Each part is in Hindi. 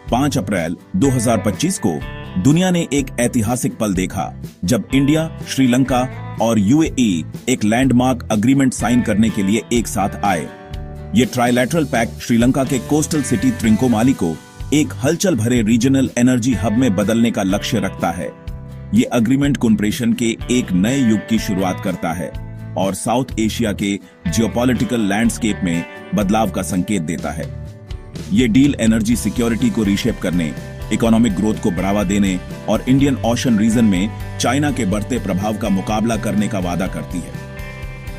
5 अप्रैल 2025 को दुनिया ने एक ऐतिहासिक पल देखा जब इंडिया, श्रीलंका और यूएई एक लैंडमार्क अग्रीमेंट साइन करने के लिए एक साथ आए। ये ट्राइलैटरल पैक्ट श्रीलंका के कोस्टल सिटी त्रिंकोमाली को एक हलचल भरे रीजनल एनर्जी हब में बदलने का लक्ष्य रखता है। ये अग्रीमेंट कॉर्पोरेशन के एक नए युग की शुरुआत करता है और साउथ एशिया के जियोपॉलिटिकल लैंडस्केप में बदलाव का संकेत देता है। ये डील एनर्जी सिक्योरिटी को रीशेप करने, इकोनॉमिक ग्रोथ को बढ़ावा देने और इंडियन ओशन रीजन में चाइना के बढ़ते प्रभाव का मुकाबला करने का वादा करती है।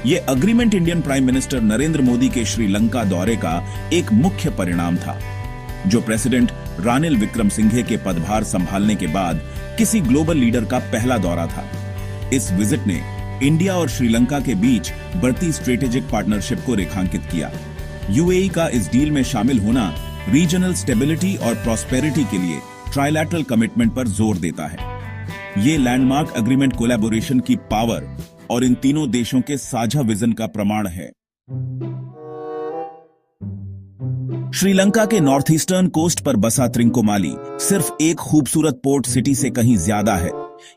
ये agreement Indian prime minister Narendra Modi के श्रीलंका दौरे का एक मुख्य परिणाम था, जो प्रेसिडेंट रानिल विक्रमसिंघे के पदभार संभालने के बाद किसी ग्लोबल लीडर का पहला दौरा था। इस विजिट ने इंडिया और श्रीलंका के बीच बढ़ती स्ट्रेटेजिक पार्टनरशिप को रेखांकित किया। यूएई का इस डील में शामिल होना रीजनल स्टेबिलिटी और प्रॉस्पेरिटी के लिए ट्राइलैटरल कमिटमेंट पर जोर देता है। ये लैंडमार्क एग्रीमेंट कोलैबोरेशन की पावर और इन तीनों देशों के साझा विजन का प्रमाण है। श्रीलंका के नॉर्थ ईस्टर्न कोस्ट पर बसा त्रिंकोमाली सिर्फ एक खूबसूरत पोर्ट सिटी से कहीं ज्यादा है।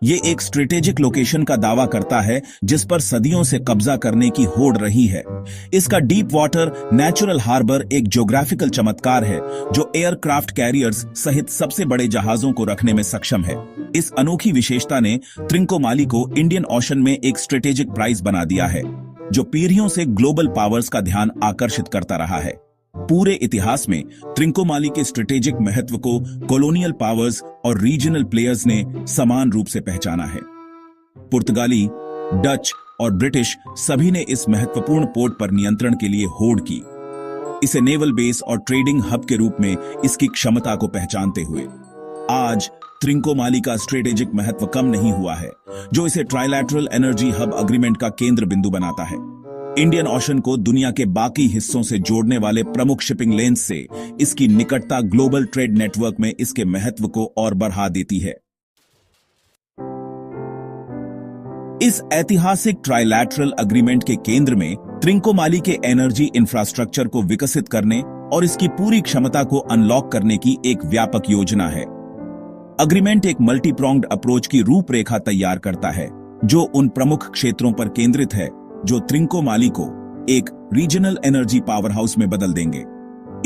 ये एक स्ट्रेटेजिक लोकेशन का दावा करता है जिस पर सदियों से कब्जा करने की होड़ रही है। इसका डीप वाटर नेचुरल हार्बर एक ज्योग्राफिकल चमत्कार है जो एयरक्राफ्ट कैरियर्स सहित सबसे बड़े जहाजों को रखने में सक्षम है। इस अनोखी विशेषता ने त्रिंकोमाली को इंडियन ओशन में एक स्ट्रेटेजिक प्राइज बना दिया है, जो पीढ़ियों से ग्लोबल पावर्स का ध्यान आकर्षित करता रहा है। पूरे इतिहास में त्रिंकोमाली के स्ट्रेटेजिक महत्व को कॉलोनियल पावर्स और रीजनल प्लेयर्स ने समान रूप से पहचाना है। पुर्तगाली, डच और ब्रिटिश सभी ने इस महत्वपूर्ण पोर्ट पर नियंत्रण के लिए होड़ की, इसे नेवल बेस और ट्रेडिंग हब के रूप में इसकी क्षमता को पहचानते हुए। आज त्रिंकोमाली का स्ट्रेटेजिक महत्व कम नहीं हुआ है, जो इसे ट्राइलैटरल एनर्जी हब अग्रीमेंट का केंद्र बिंदु बनाता है। इंडियन ओशन को दुनिया के बाकी हिस्सों से जोड़ने वाले प्रमुख शिपिंग लेन्स से इसकी निकटता ग्लोबल ट्रेड नेटवर्क में इसके महत्व को और बढ़ा देती है। इस ऐतिहासिक ट्राइलैटरल अग्रीमेंट के केंद्र में त्रिंकोमाली के एनर्जी इंफ्रास्ट्रक्चर को विकसित करने और इसकी पूरी क्षमता को अनलॉक करने की एक व्यापक योजना है। अग्रीमेंट एक मल्टी प्रोंग्ड अप्रोच की रूपरेखा तैयार करता है, जो उन प्रमुख क्षेत्रों पर केंद्रित है जो त्रिंकोमाली को एक रीजनल एनर्जी पावर हाउस में बदल देंगे।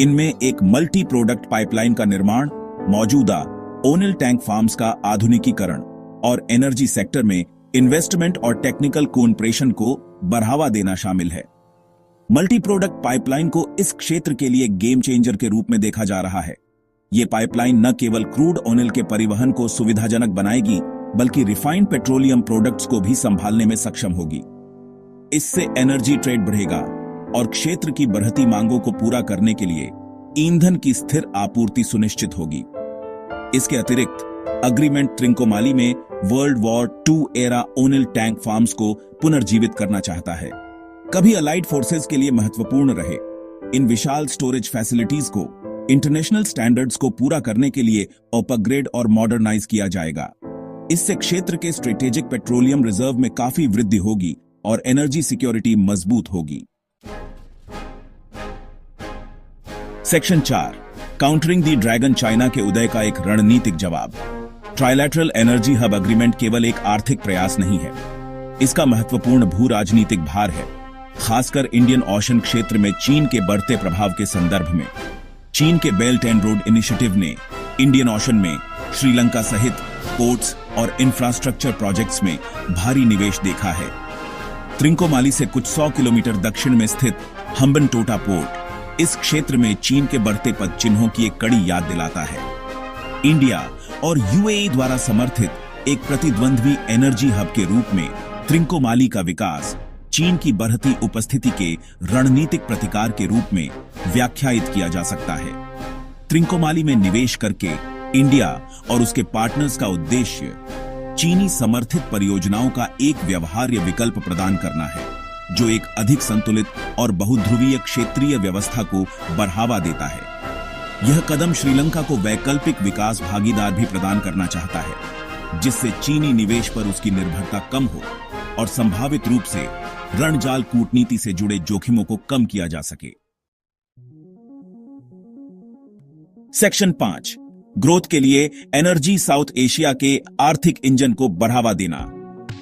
इनमें एक मल्टी प्रोडक्ट पाइपलाइन का निर्माण, मौजूदा ओनिल टैंक फार्म्स का आधुनिकीकरण और एनर्जी सेक्टर में इन्वेस्टमेंट और टेक्निकल कोऑपरेशन को बढ़ावा देना शामिल है। मल्टी प्रोडक्ट पाइपलाइन को इस क्षेत्र के लिए गेम चेंजर के रूप में देखा जा रहा है। ये पाइपलाइन न केवल क्रूड ओनिल के परिवहन को सुविधाजनक बनाएगी, बल्कि रिफाइंड पेट्रोलियम प्रोडक्ट्स को भी संभालने में सक्षम होगी। इससे एनर्जी ट्रेड बढ़ेगा और क्षेत्र की बढ़ती मांगों को पूरा करने के लिए ईंधन की स्थिर आपूर्ति सुनिश्चित होगी। इसके अतिरिक्त अग्रीमेंट त्रिंकोमाली में world war 2 era O'Neill tank farms को पुनर्जीवित करना चाहता है। कभी अलाइड फोर्सेस के लिए महत्वपूर्ण रहे, इन विशाल स्टोरेज फैसिलिटीज को इंटरनेशनल स्टैंडर्ड्स को पूरा करने के लिए अपग्रेड और मॉडर्नाइज किया जाएगा। इससे क्षेत्र के स्ट्रेटेजिक पेट्रोलियम रिजर्व में काफी वृद्धि होगी और एनर्जी सिक्योरिटी मजबूत होगी। Section 4, countering the dragon, China के उदय का एक रणनीतिक जवाब। ट्राइलैटरल एनर्जी हब अग्रीमेंट केवल एक आर्थिक प्रयास नहीं है, इसका महत्वपूर्ण भू राजनीतिक भार है, खासकर इंडियन ओशन क्षेत्र में चीन के बढ़ते प्रभाव के संदर्भ में। चीन के बेल्ट एंड रोड इनिशिएटिव ने इंडियन ओशन में श्रीलंका सहित पोर्ट्स और इंफ्रास्ट्रक्चर प्रोजेक्ट्स में भारी निवेश देखा है। त्रिंकोमाली से कुछ 100 किलोमीटर दक्षिण में स्थित हम्बनटोटा पोर्ट इस क्षेत्र में चीन के बढ़ते पद चिन्हों की एक कड़ी याद दिलाता है। इंडिया और यूएई द्वारा समर्थित एक प्रतिद्वंद्वी एनर्जी हब के रूप में त्रिंकोमाली का विकास चीन की बढ़ती उपस्थिति के रणनीतिक प्रतिकार के रूप में व्याख्यायित किया जा सकता है। त्रिंकोमाली में निवेश करके इंडिया और उसके पार्टनर्स का उद्देश्य चीनी समर्थित परियोजनाओं का एक व्यवहार्य विकल्प प्रदान करना है, जो एक अधिक संतुलित और बहुध्रुवीय क्षेत्रीय व्यवस्था को बढ़ावा देता है। यह कदम श्रीलंका को वैकल्पिक विकास भागीदार भी प्रदान करना चाहता है, जिससे चीनी निवेश पर उसकी निर्भरता कम हो और संभावित रूप से रणजाल कूटनीति से जुड़े जोखिमों को कम किया जा सके। सेक्शन 5, ग्रोथ के लिए एनर्जी साउथ एशिया के आर्थिक इंजन को बढ़ावा देना।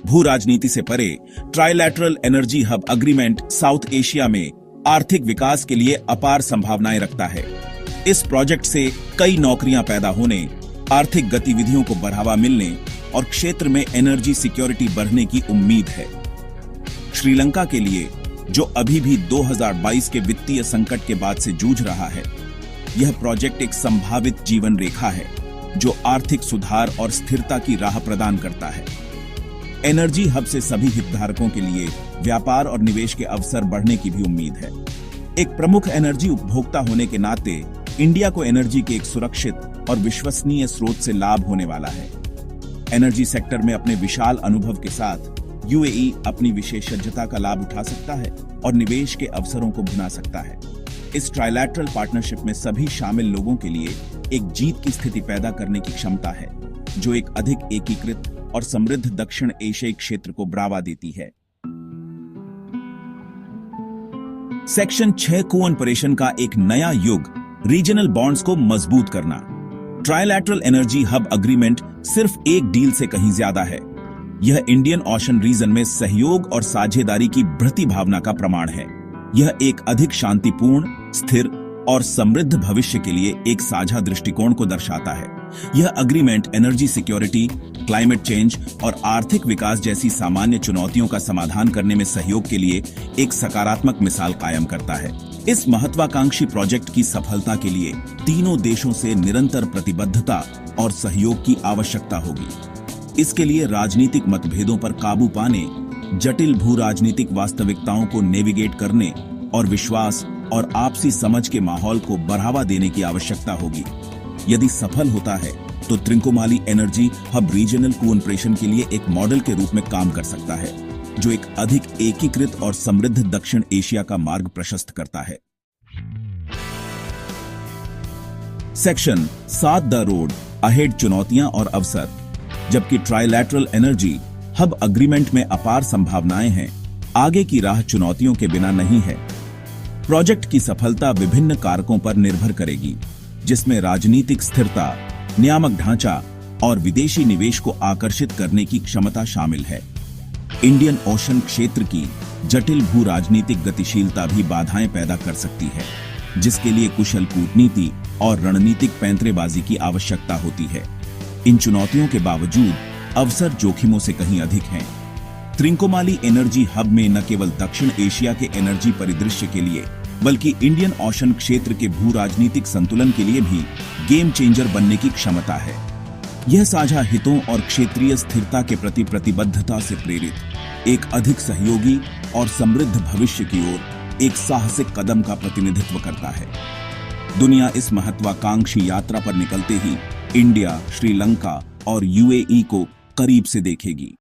भू राजनीति से परे trilateral energy hub agreement south Asia में आर्थिक विकास के लिए अपार संभावनाएं रखता है। इस प्रोजेक्ट से कई नौकरियां पैदा होने, आर्थिक गतिविधियों को बढ़ावा मिलने और क्षेत्र में एनर्जी सिक्योरिटी बढ़ने की उम्मीद है। श्रीलंका के लिए, जो अभी भी 2022 के वित्तीय संकट के बाद से जूझ रहा है, यह प्रोजेक्ट एक संभावित जीवन रेखा है जो आर्थिक सुधार और स्थिरता की राह प्रदान करता है। एनर्जी हब से सभी हितधारकों के लिए व्यापार और निवेश के अवसर बढ़ने की भी उम्मीद है। एक प्रमुख एनर्जी उपभोक्ता होने के नाते इंडिया को एनर्जी के एक सुरक्षित और विश्वसनीय स्रोत से लाभ होने वाला है। एनर्जी सेक्टर में अपने विशाल अनुभव के साथ यूएई अपनी विशेषज्ञता का लाभ उठा सकता है और निवेश के अवसरों को भुना सकता है। इस ट्राइलैटरल पार्टनरशिप में सभी शामिल लोगों के लिए एक जीत की स्थिति पैदा करने की क्षमता है, जो एक अधिक एकीकृत और समृद्ध दक्षिण एशियाई क्षेत्र को बढ़ावा देती है। सेक्शन 6 कोऑपरेशन का एक नया युग, रीजनल बॉन्ड्स को मजबूत करना। ट्राइलैटरल एनर्जी हब अग्रीमेंट सिर्फ एक डील से कहीं ज्यादा है। यह इंडियन ओशन रीजन में सहयोग और साझेदारी की बढ़ती भावना का प्रमाण है। यह एक अधिक शांतिपूर्ण, स्थिर और समृद्ध भविष्य के लिए एक साझा दृष्टिकोण को दर्शाता है। यह agreement energy security, climate change और आर्थिक विकास जैसी सामान्य चुनौतियों का समाधान करने में सहयोग के लिए एक सकारात्मक मिसाल कायम करता है। इस महत्वाकांक्षी प्रोजेक्ट की सफलता के लिए तीनों देशों से निरंतर प्रतिबद्धता और सहयोग की आवश्यकता होगी। इसके लिए राजनीतिक मतभेदों पर काबू पाने, जटिल भू राजनीतिक वास्तविकताओं को नेविगेट करने और विश्वास और आपसी समझ के माहौल को बढ़ावा देने की आवश्यकता होगी। यदि सफल होता है तो Trincomalee energy hub regional cooperation के लिए एक मॉडल के रूप में काम कर सकता है, जो एक अधिक एकीकृत और समृद्ध दक्षिण एशिया का मार्ग प्रशस्त करता है। सेक्शन 7 द रोड अहेड, चुनौतियां और अवसर। जबकि ट्राइलैटरल एनर्जी हब अग्रीमेंट में अपार संभावनाएं हैं, आगे की राह चुनौतियों के बिना नहीं है। प्रोजेक्ट की सफलता विभिन्न कारकों पर निर्भर करेगी, जिसमें राजनीतिक स्थिरता, नियामक ढांचा और विदेशी निवेश को आकर्षित करने की क्षमता शामिल है। इंडियन ओशन क्षेत्र की जटिल भू राजनीतिक गतिशीलता भी बाधाएं पैदा कर सकती है, जिसके लिए कुशल कूटनीति और रणनीतिक पैंतरेबाजी की आवश्यकता होती है। इन चुनौतियों के बावजूद अवसर जोखिमों से कहीं अधिक हैं। त्रिंकोमाली एनर्जी हब में न केवल दक्षिण एशिया के एनर्जी परिदृश्य के लिए, बल्कि इंडियन ओशन क्षेत्र के भू राजनीतिक संतुलन के लिए भी गेम चेंजर बनने की क्षमता है। यह साझा हितों और क्षेत्रीय स्थिरता के प्रति प्रतिबद्धता से प्रेरित एक अधिक सहयोगी और समृद्ध भविष्य की ओर एक साहसिक कदम का प्रतिनिधित्व करता है। दुनिया इस महत्वाकांक्षी यात्रा पर निकलते ही इंडिया, श्रीलंका और यूएई को करीब से देखेगी।